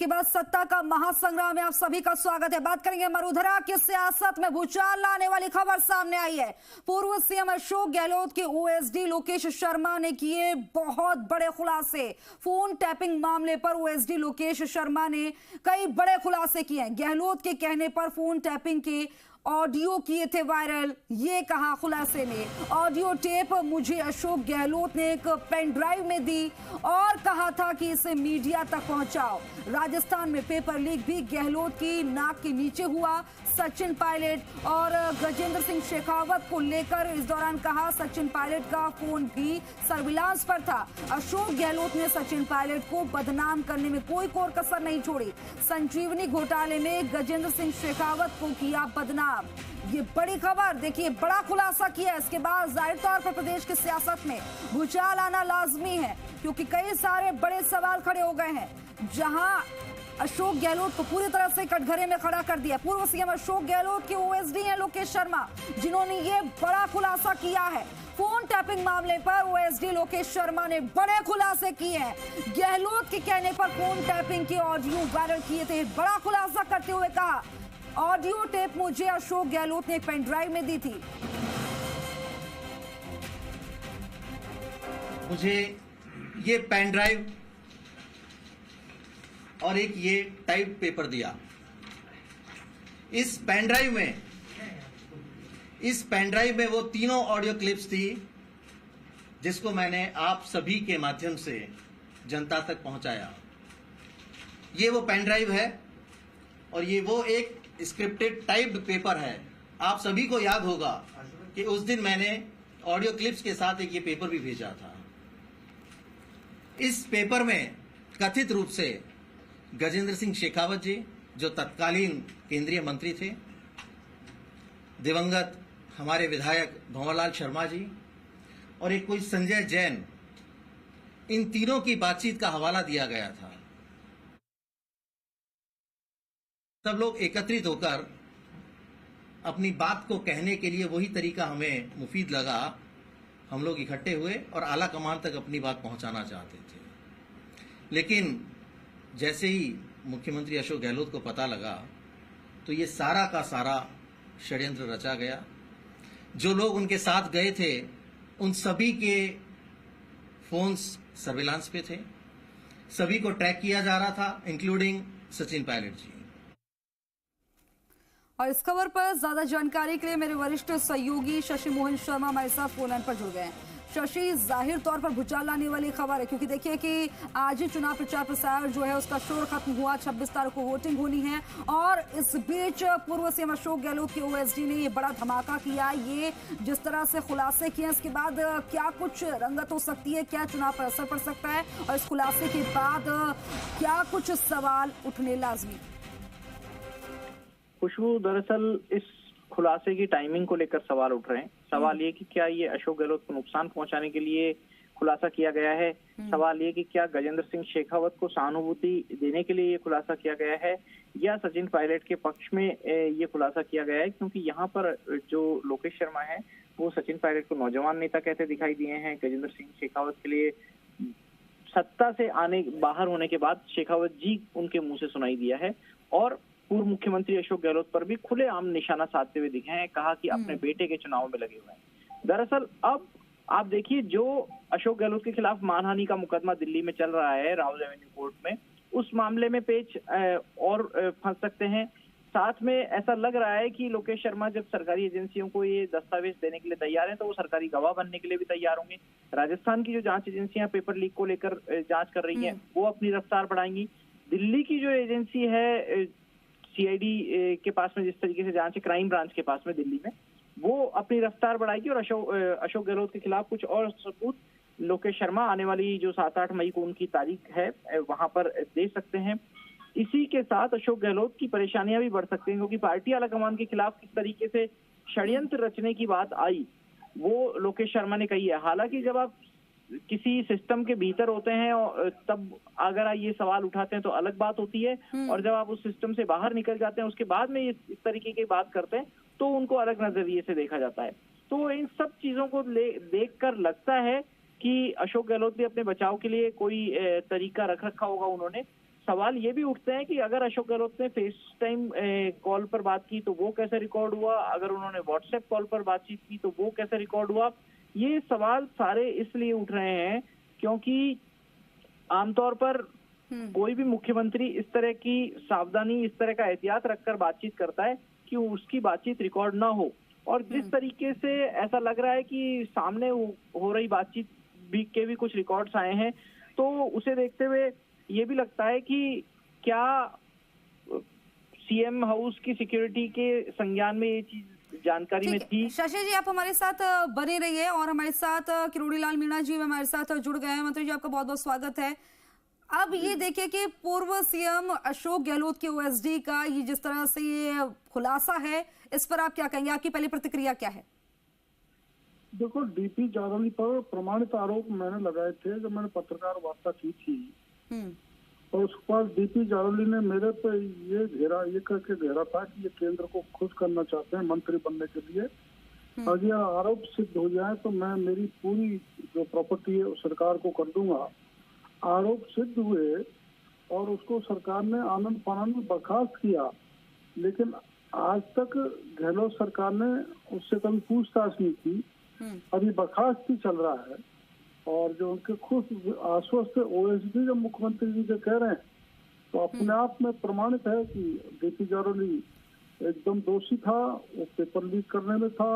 के बाद सत्ता का महासंग्राम में आप सभी का स्वागत है। बात करेंगे मरुधरा की सियासत में भूचाल लाने वाली खबर सामने आई है। पूर्व सीएम अशोक गहलोत के ओएसडी लोकेश शर्मा ने किए बहुत बड़े खुलासे। फोन टैपिंग मामले पर ओएसडी लोकेश शर्मा ने कई बड़े खुलासे किए हैं। गहलोत के कहने पर फोन टैपिंग के ऑडियो किए थे वायरल। ये कहा खुलासे में, ऑडियो टेप मुझे अशोक गहलोत ने एक पेन ड्राइव में दी और कहा था कि इसे मीडिया तक पहुंचाओ। राजस्थान में पेपर लीक भी गहलोत की नाक के नीचे हुआ। सचिन पायलट और गजेंद्र सिंह शेखावत को लेकर इस दौरान कहा, सचिन पायलट का फोन भी सर्विलांस पर था। अशोक गहलोत ने सचिन पायलट को बदनाम करने में कोई कोर कसर नहीं छोड़ी। संजीवनी घोटाले में गजेंद्र सिंह शेखावत को किया बदनाम। ये बड़ी खबर, देखिए बड़ा खुलासा किया। इसके बाद जाहिर तौर पर प्रदेश की सियासत में भूचाल आना लाजमी है, क्योंकि कई सारे बड़े सवाल खड़े हो गए हैं। जहां अशोक गहलोत को पूरी तरह से कटघरे में खड़ा कर दिया। पूर्व सीएम अशोक गहलोत के ओएसडी हैं लोकेश शर्मा, जिन्होंने ये बड़ा खुलासा किया है। फोन टैपिंग मामले पर ओएसडी लोकेश शर्मा ने बड़े खुलासे किए हैं। गहलोत के कहने पर फोन टैपिंग के ऑडियो वायरल किए थे। बड़ा खुलासा करते हुए कहा, ऑडियो टेप मुझे अशोक गहलोत ने एक पेन ड्राइव में दी थी। मुझे ये पेन ड्राइव और एक ये टाइप पेपर दिया। इस पेन ड्राइव में वो तीनों ऑडियो क्लिप्स थी, जिसको मैंने आप सभी के माध्यम से जनता तक पहुंचाया। ये वो पेन ड्राइव है और ये वो एक स्क्रिप्टेड टाइप्ड पेपर है। आप सभी को याद होगा कि उस दिन मैंने ऑडियो क्लिप्स के साथ एक ये पेपर भी भेजा था। इस पेपर में कथित रूप से गजेंद्र सिंह शेखावत जी, जो तत्कालीन केंद्रीय मंत्री थे, दिवंगत हमारे विधायक भंवरलाल शर्मा जी और एक कोई संजय जैन, इन तीनों की बातचीत का हवाला दिया गया था। सब लोग एकत्रित होकर अपनी बात को कहने के लिए वही तरीका हमें मुफीद लगा। हम लोग इकट्ठे हुए और आला कमान तक अपनी बात पहुंचाना चाहते थे। लेकिन जैसे ही मुख्यमंत्री अशोक गहलोत को पता लगा, तो ये सारा का सारा षड्यंत्र रचा गया। जो लोग उनके साथ गए थे, उन सभी के फोन्स सर्विलांस पे थे। सभी को ट्रैक किया जा रहा था, इंक्लूडिंग सचिन पायलट जी। और इस खबर पर ज्यादा जानकारी के लिए मेरे वरिष्ठ सहयोगी शशि मोहन शर्मा हमारे साथ फोन लाइन पर जुड़ गए हैं। शशि, जाहिर तौर पर भूचाल लाने वाली खबर है, क्योंकि देखिए कि आज ही चुनाव प्रचार प्रसार जो है उसका शोर खत्म हुआ। 26 तारीख को वोटिंग होनी है और इस बीच पूर्व सीएम अशोक गहलोत के ओएसडी ने ये बड़ा धमाका किया। ये जिस तरह से खुलासे किए, इसके बाद क्या कुछ रंगत हो सकती है, क्या चुनाव पर असर पड़ सकता है, और इस खुलासे के बाद क्या कुछ सवाल उठने लाजमी? खुशबू, दरअसल इस खुलासे की टाइमिंग को लेकर सवाल उठ रहे हैं। सवाल ये कि क्या ये अशोक गहलोत को नुकसान पहुंचाने के लिए खुलासा किया गया है। सवाल ये कि क्या गजेंद्र सिंह शेखावत को सहानुभूति देने के लिए ये खुलासा किया गया है, या सचिन पायलट के पक्ष में ये खुलासा किया गया है। क्योंकि यहाँ पर जो लोकेश शर्मा है वो सचिन पायलट को नौजवान नेता कहते दिखाई दिए हैं। गजेंद्र सिंह शेखावत के लिए सत्ता से बाहर होने के बाद शेखावत जी उनके मुंह से सुनाई दिया है, और पूर्व मुख्यमंत्री अशोक गहलोत पर भी खुलेआम निशाना साधते हुए दिखे हैं। कहा कि अपने बेटे के चुनाव में लगे हुए हैं। दरअसल अब आप देखिए, जो अशोक गहलोत के खिलाफ मानहानि का मुकदमा दिल्ली में चल रहा है राउज एवेन्यू कोर्ट में, उस मामले में पेच और फंस सकते हैं। साथ में ऐसा लग रहा है कि लोकेश शर्मा जब सरकारी एजेंसियों को ये दस्तावेज देने के लिए तैयार हैं, तो वो सरकारी गवाह बनने के लिए भी तैयार होंगे। राजस्थान की जो जांच एजेंसियां पेपर लीक को लेकर जांच कर रही हैं, वो अपनी रफ्तार बढ़ाएंगी। दिल्ली की जो एजेंसी है सीआईडी के पास में, जिस तरीके से जांच है क्राइम ब्रांच के पास में दिल्ली में, वो अपनी रफ्तार बढ़ाएगी और अशोक गहलोत के खिलाफ कुछ और सबूत लोकेश शर्मा आने वाली जो 7-8 मई को उनकी तारीख है वहां पर दे सकते हैं। इसी के साथ अशोक गहलोत की परेशानियां भी बढ़ सकती हैं, क्योंकि पार्टी आलाकमान के खिलाफ किस तरीके से षड्यंत्र रचने की बात आई वो लोकेश शर्मा ने कही है। हालांकि जब आप किसी सिस्टम के भीतर होते हैं और तब अगर आप ये सवाल उठाते हैं तो अलग बात होती है, और जब आप उस सिस्टम से बाहर निकल जाते हैं उसके बाद में इस तरीके की बात करते हैं तो उनको अलग नजरिए से देखा जाता है। तो इन सब चीजों को देखकर लगता है कि अशोक गहलोत भी अपने बचाव के लिए कोई तरीका रख रखा होगा उन्होंने, सवाल ये भी उठते हैं कि अगर अशोक गहलोत ने फेस टाइम कॉल पर बात की तो वो कैसे रिकॉर्ड हुआ, अगर उन्होंने व्हाट्सएप कॉल पर बातचीत की तो वो कैसे रिकॉर्ड हुआ। ये सवाल सारे इसलिए उठ रहे हैं क्योंकि आमतौर पर कोई भी मुख्यमंत्री इस तरह की सावधानी, इस तरह का एहतियात रखकर बातचीत करता है कि उसकी बातचीत रिकॉर्ड ना हो। और जिस तरीके से ऐसा लग रहा है कि सामने हो रही बातचीत के भी कुछ रिकॉर्ड्स आए हैं, तो उसे देखते हुए ये भी लगता है कि क्या सीएम हाउस की सिक्योरिटी के संज्ञान में ये चीज जानकारी में थी। शशि जी, आप हमारे साथ बने रहिए और हमारे साथ किरोड़ी लाल मीणा जी हमारे साथ जुड़ गए हैं। मंत्री जी, आपका बहुत बहुत स्वागत है। अब ये देखिए कि पूर्व सीएम अशोक गहलोत के ओएसडी का ये जिस तरह से ये खुलासा है, इस पर आप क्या कहेंगे? आपकी पहली प्रतिक्रिया क्या है? देखो, डीपी जारौली पर प्रमाणित आरोप मैंने लगाए थे जब मैंने पत्रकार वार्ता की थी, और उसके बाद डीपी जारौली ने मेरे पे ये करके घेरा था कि ये केंद्र को खुश करना चाहते हैं मंत्री बनने के लिए। अगर यह आरोप सिद्ध हो जाए तो मैं मेरी पूरी जो प्रॉपर्टी है उस सरकार को कर दूंगा। आरोप सिद्ध हुए और उसको सरकार ने आनंद फानंद में बर्खास्त किया, लेकिन आज तक गहलोत सरकार ने उससे कभी पूछताछ नहीं की। अभी बर्खास्त ही चल रहा है। और जो उनके खुद आश्वस्त ओएसडी जब मुख्यमंत्री जी के कह रहे हैं तो अपने आप में प्रमाणित है कि डीपी जारौली एकदम दोषी था। वो पेपर लीक करने में था,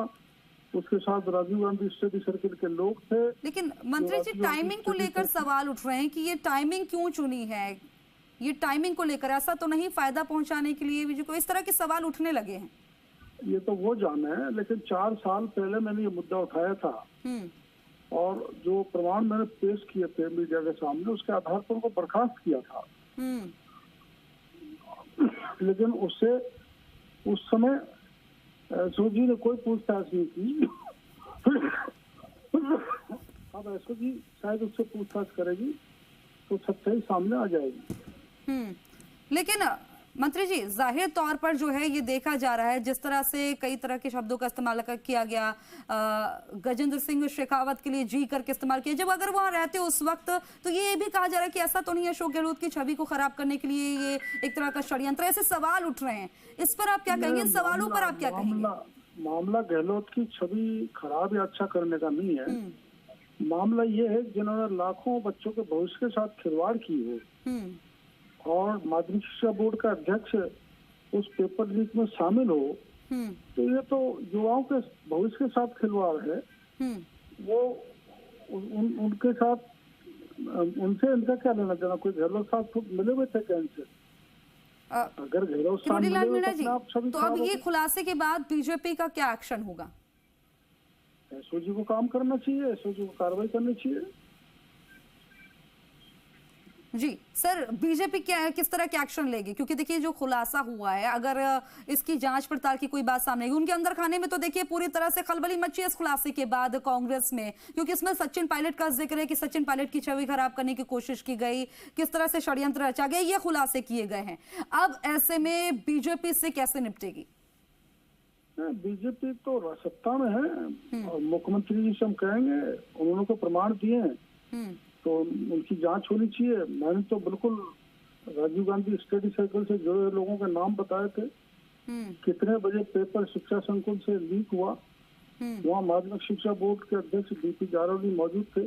उसके साथ राजीव गांधी स्टडी सर्किल के लोग थे। लेकिन मंत्री जी, टाइमिंग को लेकर सवाल उठ रहे हैं कि ये टाइमिंग क्यों चुनी है? ये टाइमिंग को लेकर ऐसा तो नहीं फायदा पहुंचाने के लिए को इस तरह के सवाल उठने लगे हैं? ये तो वो जाने है, लेकिन 4 साल पहले मैंने ये मुद्दा उठाया था और जो प्रमाण मैंने पेश किए थे मीडिया के सामने, उसके आधार पर उनको बर्खास्त किया था। लेकिन उससे उस समय एसओजी ने कोई पूछताछ नहीं की। अब एसओजी शायद उससे पूछताछ करेगी तो सच्चाई सामने आ जाएगी। लेकिन मंत्री जी, जाहिर तौर पर जो है ये देखा जा रहा है जिस तरह से कई तरह के शब्दों का इस्तेमाल किया गया, गजेंद्र सिंह शेखावत के लिए जी करके इस्तेमाल किया। जब अगर वहां रहते उस वक्त तो ये भी कहा जा रहा है कि ऐसा तो नहीं है अशोक गहलोत की छवि को खराब करने के लिए ये एक तरह का षड्यंत्र। ऐसे सवाल उठ रहे हैं, इस पर आप क्या कहेंगे? इन सवालों पर आप क्या कहेंगे? मामला गहलोत की छवि खराब या अच्छा करने का नहीं है। मामला ये है जिन्होंने लाखों बच्चों के भविष्य के साथ खिलवाड़ की है और माध्यमिक शिक्षा बोर्ड का अध्यक्ष उस पेपर लीक में शामिल हो, तो ये तो युवाओं के भविष्य के साथ खिलवाड़ है। वो उनके साथ उनसे इनका क्या लेना देना? कोई गहलोत साथ तो मिले हुए थे क्या इनसे? अगर गहलोत साथ मिले हुए तो अब ये खुलासे के बाद बीजेपी का क्या एक्शन होगा? एसओजी को काम करना चाहिए, एसओजी को कार्रवाई करनी चाहिए। जी सर, बीजेपी क्या किस तरह के एक्शन लेगी? क्योंकि देखिए जो खुलासा हुआ है, अगर इसकी जांच पड़ताल की कोई बात सामने आई, उनके अंदर खाने में तो देखिए पूरी तरह से खलबली मची है इस खुलासे के बाद कांग्रेस में, क्योंकि इसमें सचिन पायलट का जिक्र है कि सचिन पायलट की छवि खराब करने की कोशिश की गई, किस तरह से षड्यंत्र रचा गया, ये खुलासे किए गए हैं। अब ऐसे में बीजेपी से कैसे निपटेगी? बीजेपी तो सत्ता में है और मुख्यमंत्री जी से हम कहेंगे, उन्होंने तो प्रमाण दिए हैं तो उनकी जांच होनी चाहिए। मैंने तो बिल्कुल राजीव गांधी स्टडी सर्कल से जुड़े लोगों के नाम बताए थे, कितने बजे पेपर शिक्षा संकुल से लीक हुआ। वहाँ माध्यमिक शिक्षा बोर्ड के अध्यक्ष डीपी जारौली मौजूद थे,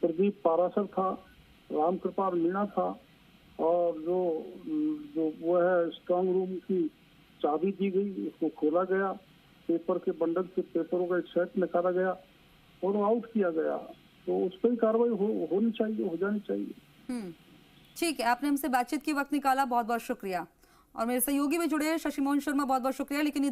प्रदीप पारासर था, रामकृपाल मीणा था, और जो वो है स्ट्रांग रूम की चाबी दी गई, उसको खोला गया, पेपर के बंडल से पेपरों का एक सेट निकाला गया और आउट किया गया। तो उस पर कार्रवाई होनी चाहिए, हो जानी चाहिए। ठीक है, आपने हमसे बातचीत की वक्त निकाला, बहुत बहुत शुक्रिया। और मेरे सहयोगी भी जुड़े शशि मोहन शर्मा, बहुत बहुत शुक्रिया। लेकिन ये